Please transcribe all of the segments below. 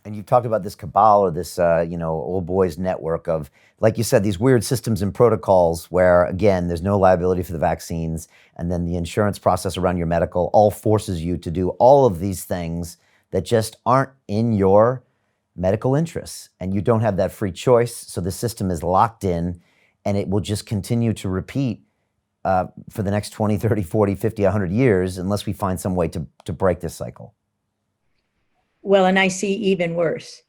And you've talked about this cabal or this, old boys network of, like you said, these weird systems and protocols where, again, there's no liability for the vaccines. And then the insurance process around your medical all forces you to do all of these things that just aren't in your medical interests. And you don't have that free choice. So the system is locked in and it will just continue to repeat for the next 20, 30, 40, 50, 100 years unless we find some way to break this cycle. Well, and I see even worse.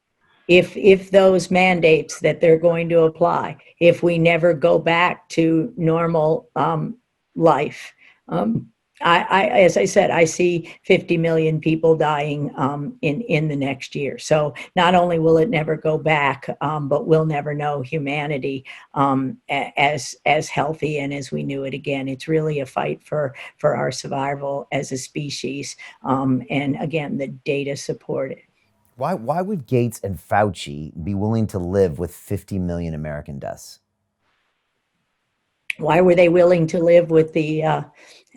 If those mandates that they're going to apply, if we never go back to normal life, as I said, I see 50 million people dying in the next year. So not only will it never go back, but we'll never know humanity as healthy and as we knew it again. It's really a fight for our survival as a species. And again, the data support it. Why would Gates and Fauci be willing to live with 50 million American deaths? Why were they willing to live with the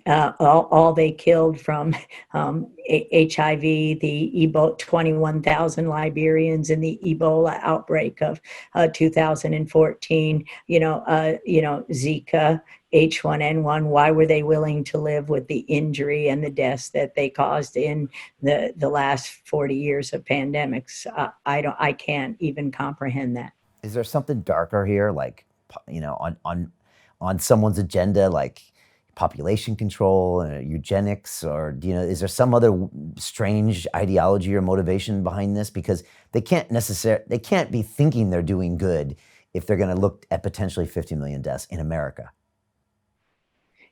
all they killed from HIV, the Ebola, 21,000 Liberians in the Ebola outbreak of 2014, Zika, H1N1? Why were they willing to live with the injury and the deaths that they caused in the last 40 years of pandemics? I can't even comprehend that. Is there something darker here, like, on someone's agenda, like population control and eugenics, or is there some other strange ideology or motivation behind this? Because they can't be thinking they're doing good if they're going to look at potentially 50 million deaths in America.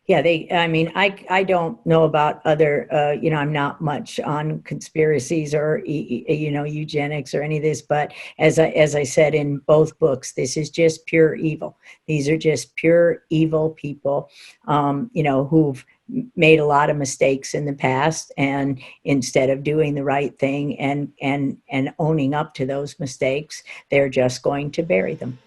Yeah, I don't know about other, I'm not much on conspiracies or, eugenics or any of this, but as I said in both books, this is just pure evil. These are just pure evil people, who've made a lot of mistakes in the past, and instead of doing the right thing and owning up to those mistakes, they're just going to bury them.